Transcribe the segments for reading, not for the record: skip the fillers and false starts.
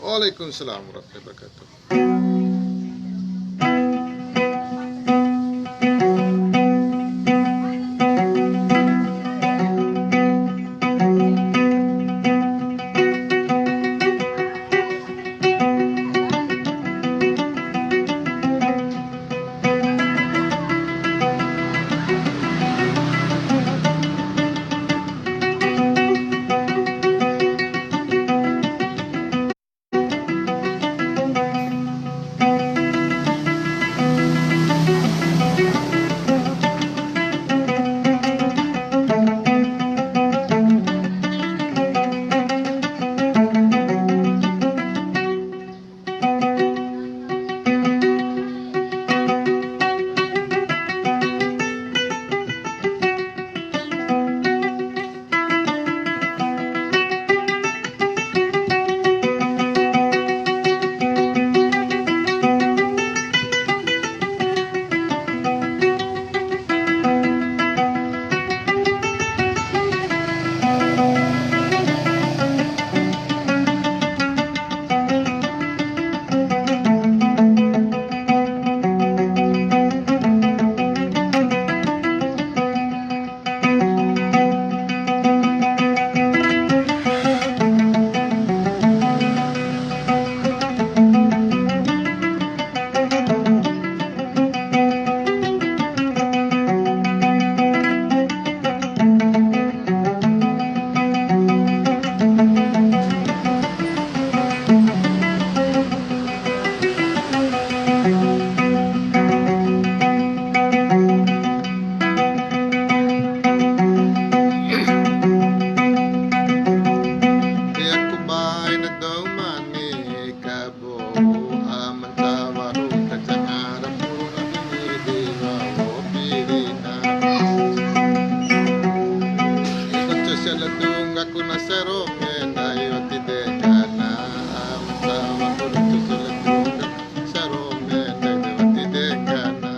Waalaikumsalam warahmatullahi wabarakatuh. kaladung aku nasarome na yoti dengana amsawa kurutu kaladung sarome na yoti dengana.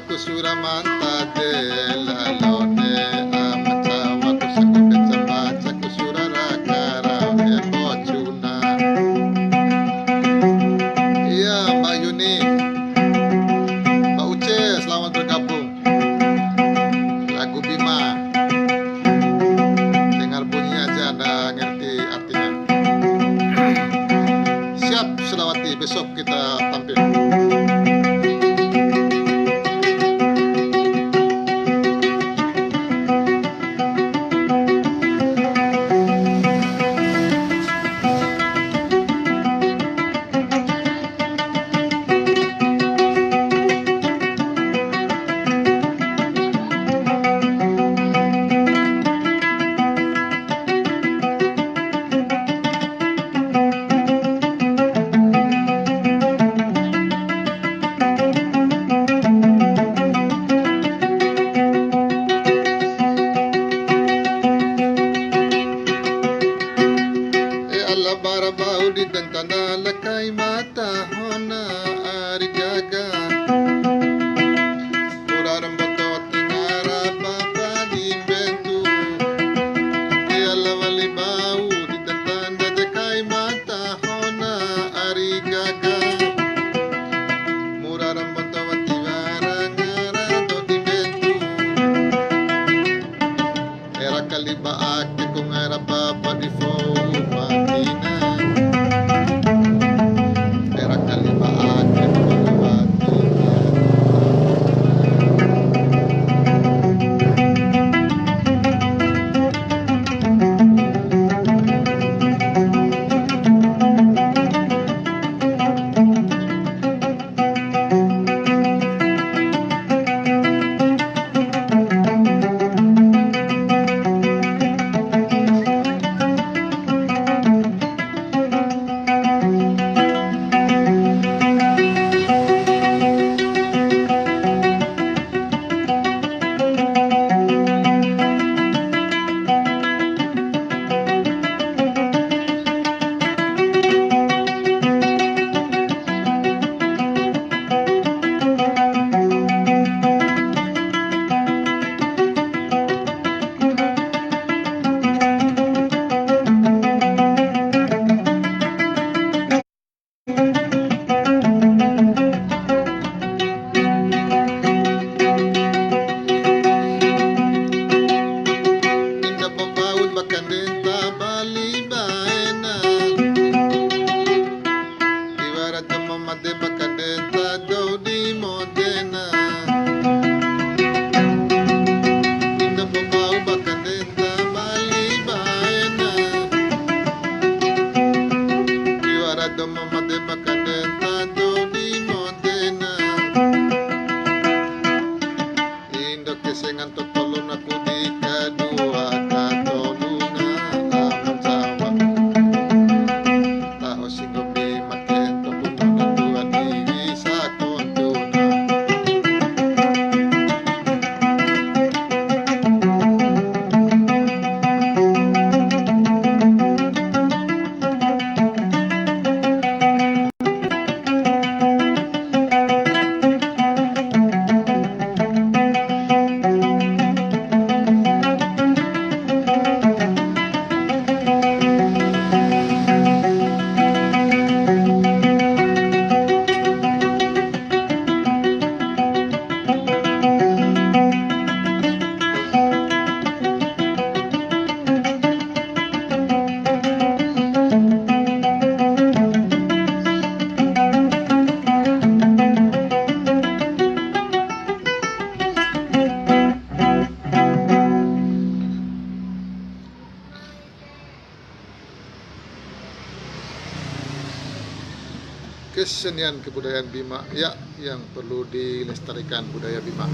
Kusura manta de la lone amatawa kusako betsambaca kusura rakara bochuna. Iya Mbak Yuni, Mbak Uce, selamat bergabung. Lagu Bima, dengar bunyinya aja Anda ngerti artinya. Siap Selawati, besok kita tampil. Di tantana lakay mata hona arigaga Puraram bato at tingara papa di bentu Iyala walibau di tantana lakay mata hona arigaga Muraram bato at tingara ngara to di bentu Era kaliba ake kung era papa di fo patina. Era kaliba ake kung kesenian kebudayaan Bima ya yang perlu dilestarikan budaya Bima.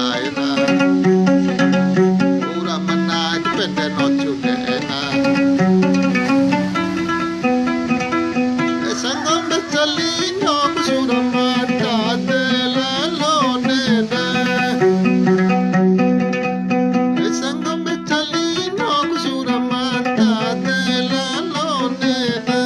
budaya na ura mana depende no chude na sangam de chali no kusura mata de la lo ne na sangam de chali no kusura mata de la lo ne na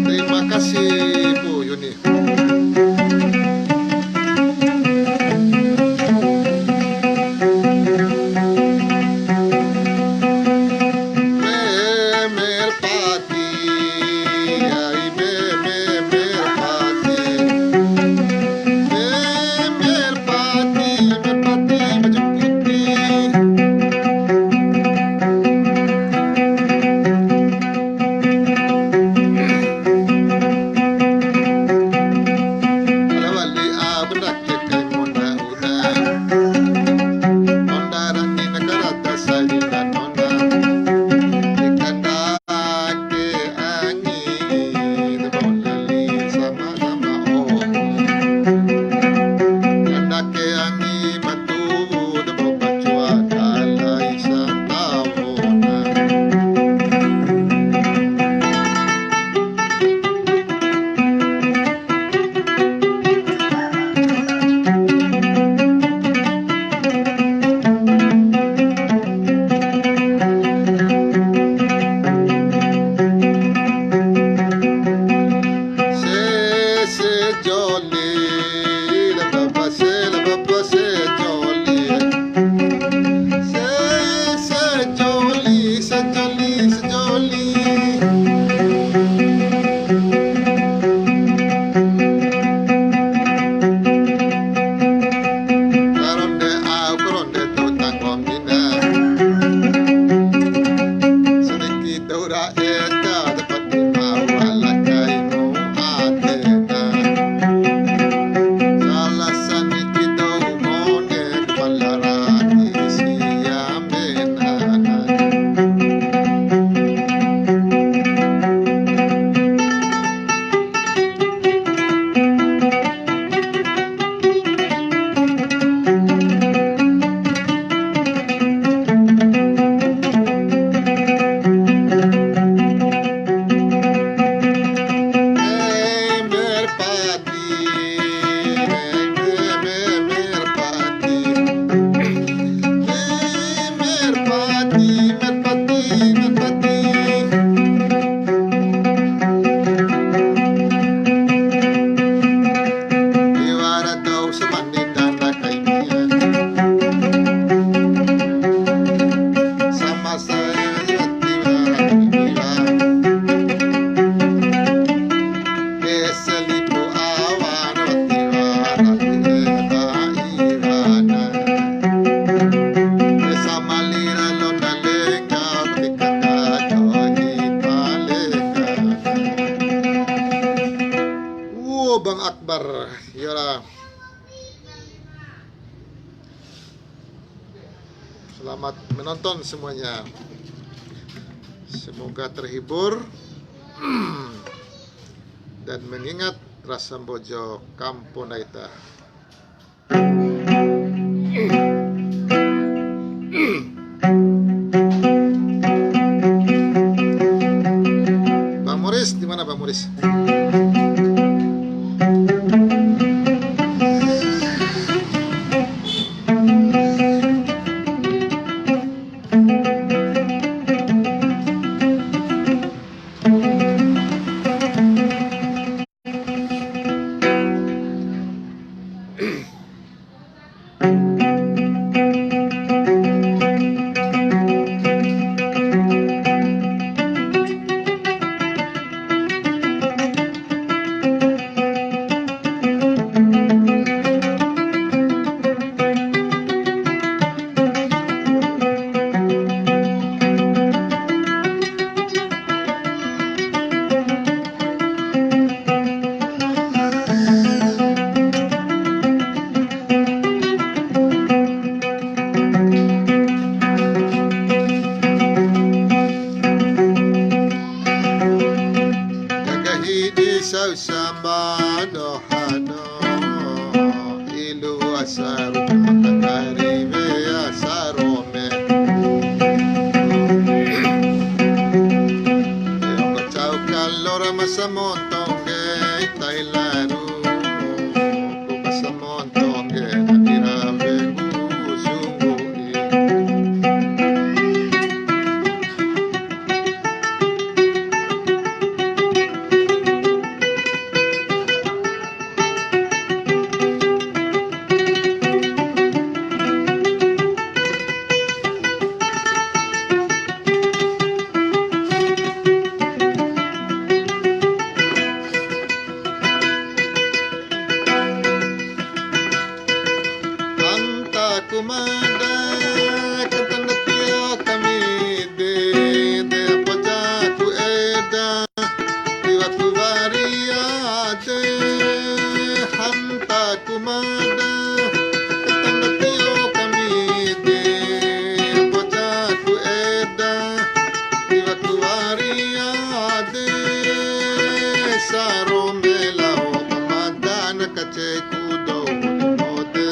Terima kasih Bu Yuni. Merpati, ai merpati, merpati, merpati baju putih. Alawali abrak kai mona una, nonda rani nakarata salina nonda, ikanda ke angin bolali sama sama oh, kanda ke angin matu debo bacua dalai santawona. Se jolly, la baba se jolly, se jolly, se jolly, se jolly. Karonde au karonde tu tangomina, sedikit daura eta dapat mau alakai mu atena. Salah saniki dau mone palarani siamena. Merpati, merpati, merpati, merpati, merpati. Iwara daw sa manita na kaibigan, sama saya at iwara. Esali po awan at iwara irana. Esa malira lo nalenga tikakado ipalenga. Bang Akbar, yara. Selamat menonton semuanya. Semoga terhibur dan mengingat Rasambojo Kamponaita. Bang Moris, di mana Bang Moris? sama dohano ilu asaru makaribe asarome Chau calora masamontonge tailaru masamontonge nakirabe kusungui Kumada katanatio kami de apojaku eda diwaku variade hanta kumada katanatio kami de apojaku eda diwaku variade saromela o pamadana kaceku do mode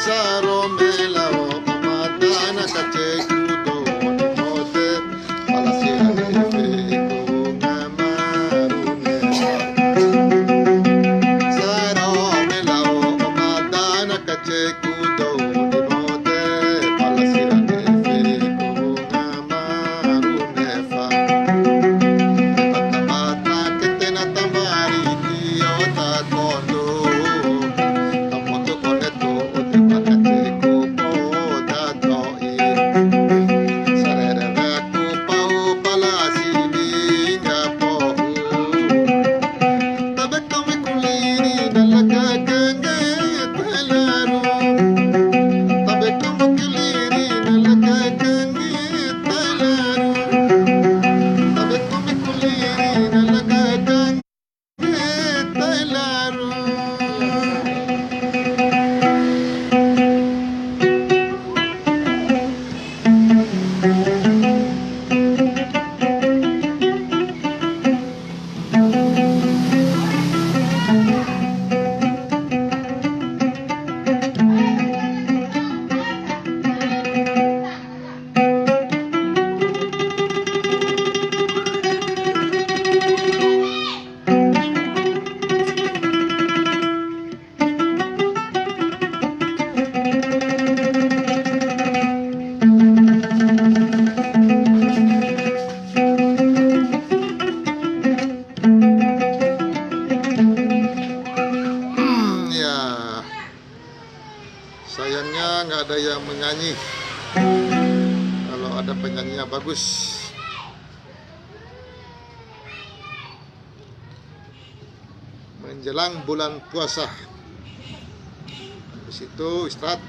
saro melao madana kachekudo mote palasira efeko ngamarune saro melao madana kachekudo mote palasira efeko ngamarune fa mata ketena tamari iota kondo tamoto koneto ote pakate ko dato I sarere vaku pau palasi binga po tabe kami kuliri dalaga kange talaru tabe kami kuliri dalaga kange talaru tabe kami kuliri dalaga kange talaru. Ya, sayangnya nggak ada yang menyanyi. Kalau ada penyanyinya bagus. Menjelang bulan puasa. Habis itu istirahat.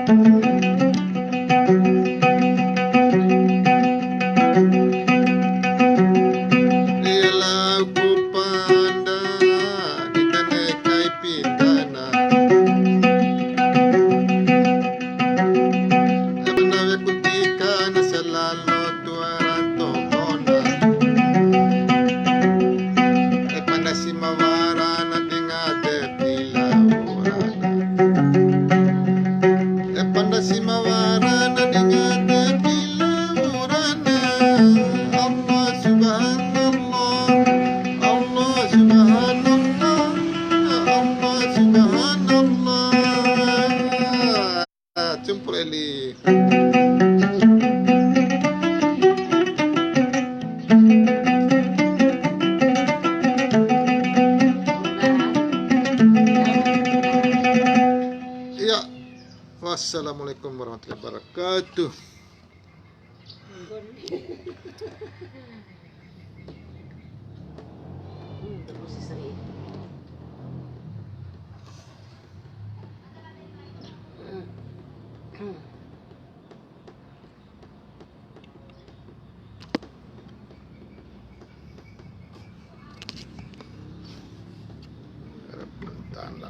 Ialah ku pandang di tanah kai pindana. Nawe kutika na selalu tuaran tokona. Pada si mawara na dingate pilaurana. Pada si mawara na dingate pilaurana. Allah subhanallah, Allah subhanallah, Allah subhanallah. Jempol Eli. Ya, wassalamualaikum warahmatullahi wabarakatuh. Tanda.